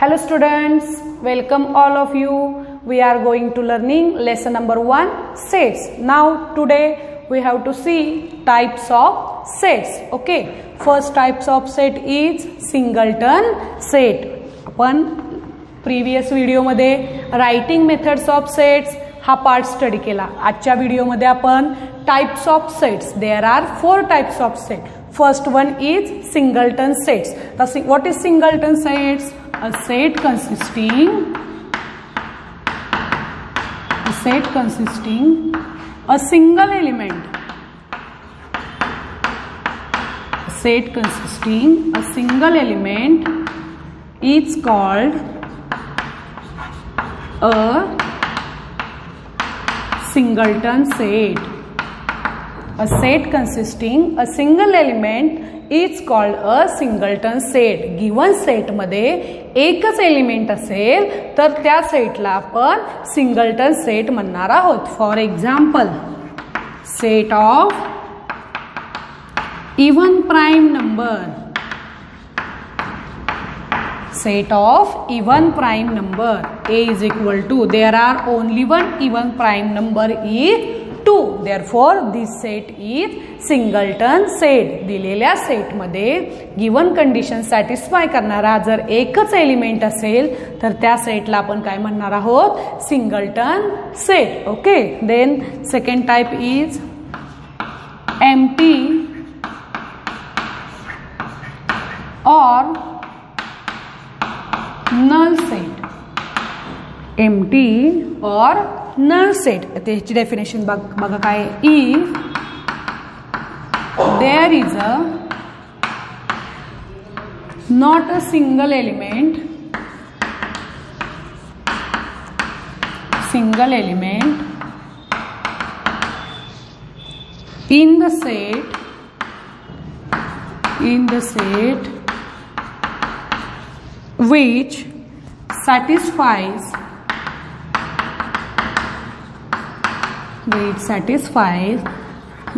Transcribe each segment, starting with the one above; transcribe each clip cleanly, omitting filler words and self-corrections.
Hello students, welcome all of you. We are going to learning lesson number 1 sets. Now today we have to see types of sets. Okay, first types of set is singleton set. आपण previous video मध्ये writing methods of sets हा part study केला. आजच्या video मध्ये आपण types of sets. There are 4 types of set. First one is singleton sets. What is singleton sets? A set consisting a single element. A set consisting a single element is called a singleton set. A set consisting a single element is called a singleton set. Given set मध्ये एकच element असेल तर त्या सेटला आपण singleton set म्हणणार आहोत. For example, set of even prime number. Set of even prime number a is equal to, there are only one even prime number is 2. Therefore this set is singleton set. दिलेल्या set मध्ये given condition satisfy करणारा जर एकच element असेल तर त्या सेटला आपण काय म्हणणार आहोत? Singleton set. Okay, then second type is empty और null set. Empty or null set. त्याची डेफिनेशन बघा काय. If there is a not a single element in the set which satisfies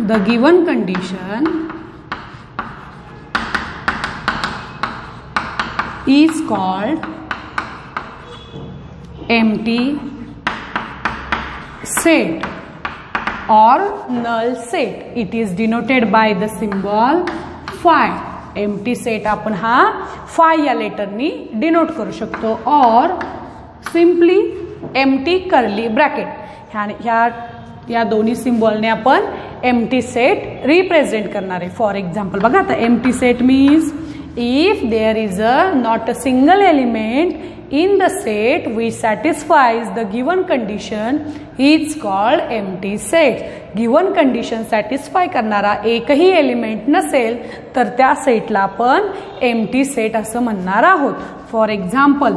the given condition is called empty set or null set. It is denoted by the symbol phi. Empty set आपण हा five या लेटरनी denote करू शकतो, और simply empty curly bracket या दोन्ही सिम्बॉलने आपण empty set represent करणार आहे. फॉर एक्झाम्पल बघा आता, empty set means if there is not a single element in the set which satisfies the given condition is called empty set. Given condition satisfy करणारा एकही element नसेल तर त्या सेटला आपण empty set असं म्हणणार आहोत. For example,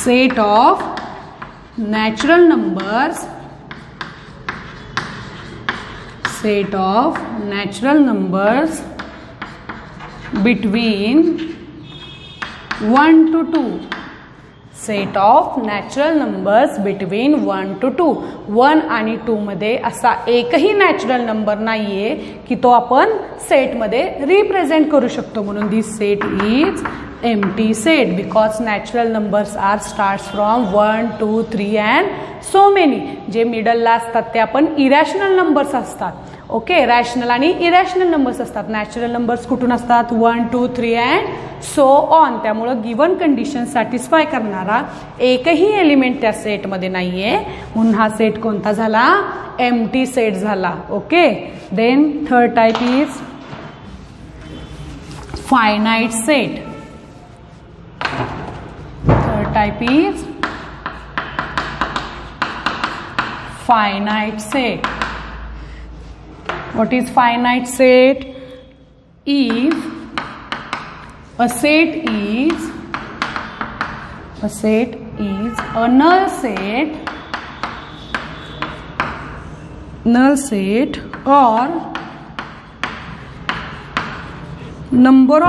set of natural numbers between 1 to 2. Set of natural numbers between 1 to 2. 1 आणि 2 मध्ये असा एकही नॅचरल नंबर नाहीये की तो आपण सेट मध्ये रिप्रेझेंट करू शकतो. म्हणून this set is empty set because natural numbers are starts from 1, 2, 3 and so many. जे मिडलला असतात ते आपण इरॅशनल नंबर्स असतात. ओके, रॅशनल आणि इरॅशनल नंबर्स असतात. नॅचरल नंबर्स कुठून असतात? 1, 2, 3 अँड सो ऑन. त्यामुळं गिवन कंडिशन सॅटिस्फाय करणारा एकही एलिमेंट त्या सेटमध्ये नाहीये, म्हणून हा सेट कोणता झाला? एम्प्टी सेट झाला. Okay, then third type is finite set. Third type is finite set. What is finite set? If a set is a null set or number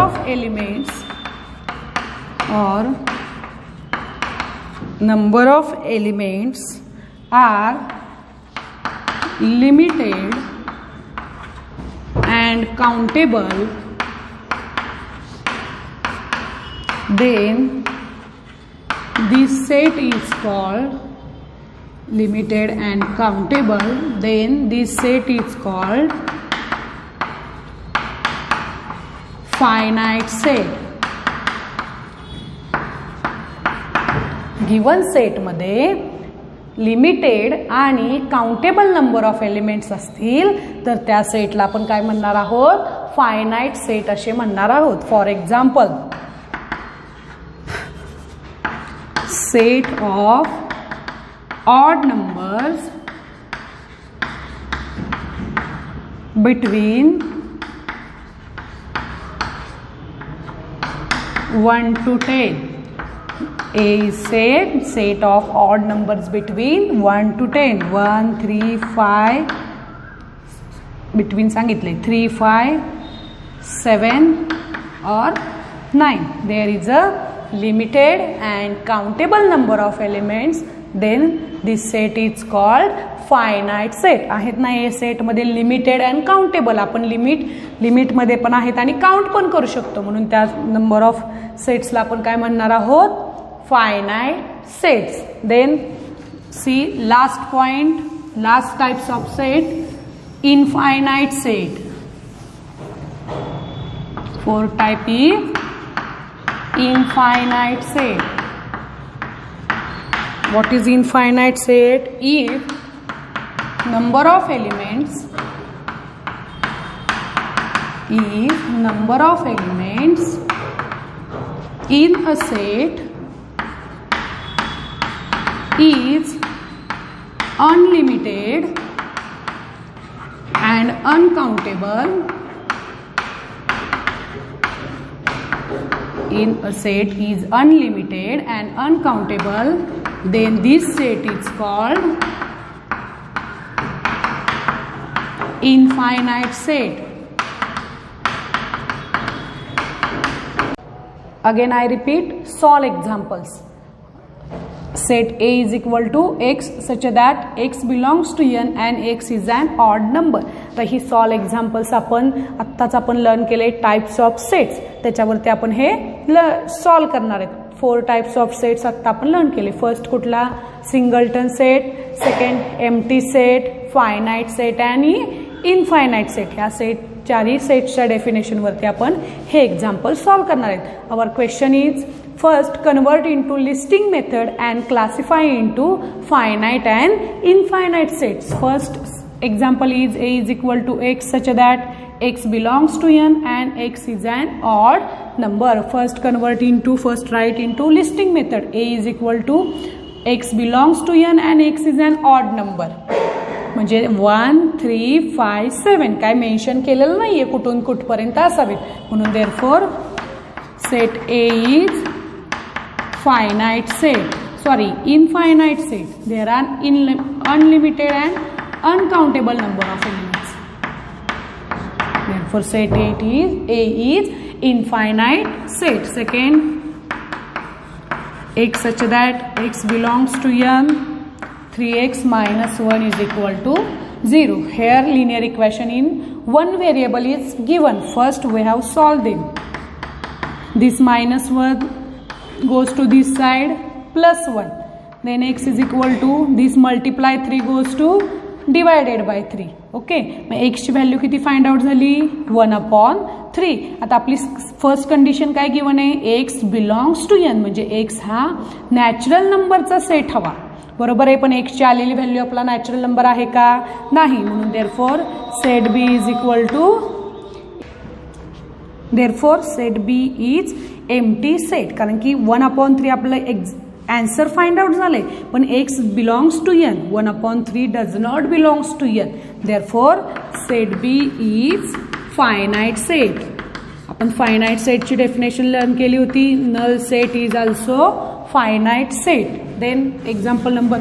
of elements are limited and countable then this set is called limited and countable. Then this set is called finite set. Given set मध्ये limited आणि countable number of elements असतील तर त्या सेटला आपण काय म्हणणार आहोत, finite set असे म्हणणार आहोत. For example, set of odd numbers between 1 to 10. A is set of odd numbers between 1 to 10. 1, 3, 5 between सांगितले 3, 5, 7 or 9. There is a limited and countable number of elements. Then this set is called finite set. आहेत ना हे set मध्ये limited and countable. आपण limit मध्ये पण आहेत आणि काउंट पण करू शकतो, म्हणून त्या नंबर ऑफ सेट्सला आपण काय म्हणणार आहोत, finite sets. Then see last point, last types of set, infinite set. Fourth type is infinite set. What is infinite set? If number of elements in a set is unlimited and uncountable. In a set is unlimited and uncountable, then this set is called infinite set. Again I repeat, solve examples. Set A is equal to x such that x belongs to n and x is an odd number. तर ही solve examples आपण आत्ताच आपण learn केले types of sets, त्याच्यावरती आपण हे solve करणार आहेत. 4 टाइप्स ऑफ सेट्स आत्ता आपण लर्न केले. फर्स्ट कुठला, singleton set, second empty set, finite set आणि इनफायनाइट सेट. ह्या सेट चारही सेट्सच्या डेफिनेशनवरती आपण हे एक्झाम्पल सॉल्व करणार आहेत. Our question is, first convert into listing method and classify into finite and infinite sets. First example is A is equal to x such that x belongs to n and x is an odd number. First write into listing method. A is equal to x belongs to n and x is an odd number. म्हणजे 1, 3, 5, 7 काय mention केलेलं नाहीये कुठून कुठपर्यंत असावेत, म्हणून therefore set A is infinite set. There are unlimited and uncountable number of elements. Therefore set A is infinite set. Second, x such that x belongs to n, 3x minus 1 is equal to 0. Here linear equation in one variable is given. First we have solved them. This minus 1 goes to this side plus 1, then x is equal to this multiply 3 goes to divided by 3. Okay, मग x ची value किती find out झाली, 1/3. आता आपली first condition काय given आहे, x belongs to n, म्हणजे x हा नॅचरल नंबरचा सेट हवा, बरोबर आहे. पण x ची आलेली व्हॅल्यू आपला नॅचरल नंबर आहे का, नाही, म्हणून therefore set b is equal to empty set. कारण की 1/3 आपलं आन्सर फाइंड आउट झालंय, पण x belongs to n, 1/3 does not belongs to n. Therefore set B is finite set. आपण फायनाइट सेटची डेफिनेशन लर्न केली होती. Null set is also finite set. Then example number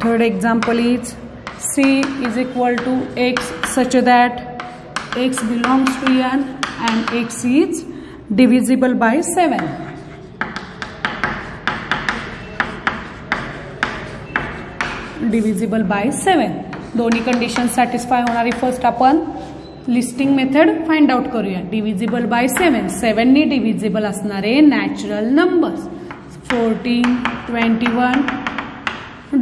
third example is C is equal to x such that x belongs to n and x is divisible by 7. Divisible by 7. दोन्ही condition satisfy होणारी first आपण listing method find out करूया. Divisible by 7, 7 नी divisible असणारे natural numbers 14, 21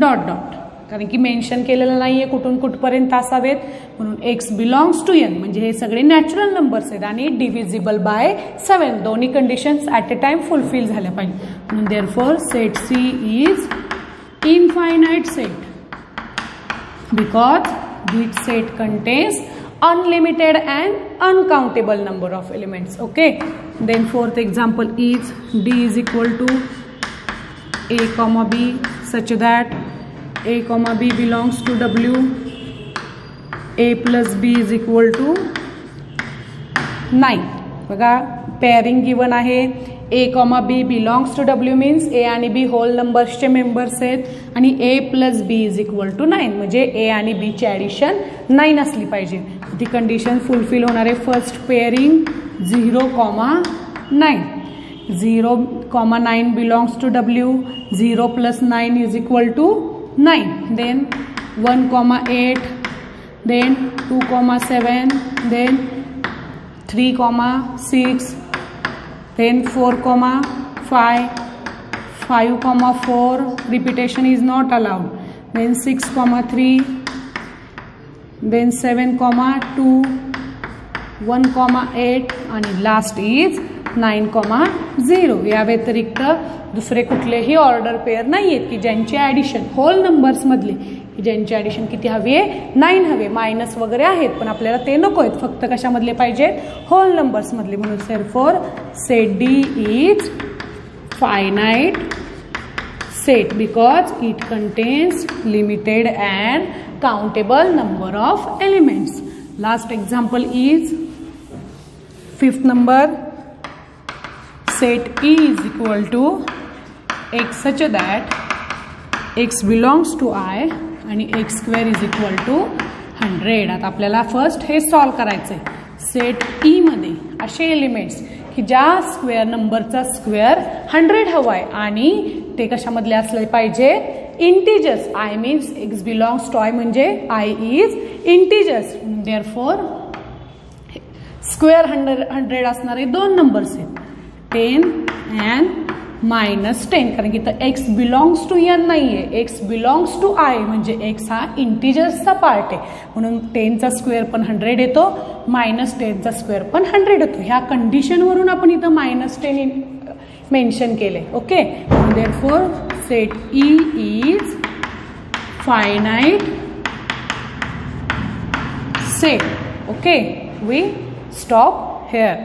dot dot. कारण की mention केलेलं नाहीये कुठून कुठपर्यंत असावेत, म्हणून x बिलॉंग्स टू n म्हणजे हे सगळे नॅचरल नंबर्स आहेत आणि डिव्हिजिबल बाय 7 दोन्ही conditions at a time fulfil झाल्या पाहिजे. म्हणून therefore set C is infinite set because this set contains unlimited and uncountable number of elements. Okay, then fourth example is D is equal to A comma B such that A comma B belongs to W. A plus B is equal to 9. बघा pairing given आहे. A comma B belongs to W means A आणि B hole नंबर्सचे members आहेत आणि A plus B is equal to 9 म्हणजे A आणि B ची addition 9 असली पाहिजे. ती कंडिशन फुलफिल होणार आहे. First pairing 0,9. 0,9 belongs to W. 0 plus 9 is equal to 9. Then 1,8. Then 2,7. Then 3,6. Then 4,5, 5,4, repetition is not allowed. Then 6,3, then 7,2, 1,8 आणि लास्ट इज 9,0. या व्यतिरिक्त दुसरे कुठलेही ऑर्डर पेअर नाही आहेत की ज्यांची ॲडिशन होल नंबर्स मधले ज्यांची ॲडिशन किती हवी आहे 9 हवे. मायनस वगैरे आहेत पण आपल्याला ते नको आहेत, फक्त कशामधले पाहिजेत होल नंबर्स मधले. म्हणून therefore set D is finite set because it contains limited and countable number of elements. Last example is 5th number. Set E is equal to x such that x belongs to I आणि x square is equal to 100. आता आपल्याला first हे solve करायचं आहे. Set E मध्ये असे elements की ज्या स्क्वेअर नंबरचा स्क्वेअर 100 हवा आहे आणि ते कशामधले असले पाहिजे integers. I means x belongs to I म्हणजे I is integers. Therefore square 100 असणारे दोन नंबर्स आहेत 10 अँड -10. कारण की इथं x बिलॉंग्स टू n नाहीये, x बिलॉंग्स टू I म्हणजे x हा इंटिजर्सचा पार्ट आहे. म्हणून 10चा स्क्वेअर पण 100 येतो, -10चा स्क्वेअर पण 100 येतो. ह्या कंडिशनवरून आपण इथं -10 मेन्शन केले. Okay, therefore set E is finite set. Okay, we stop hair.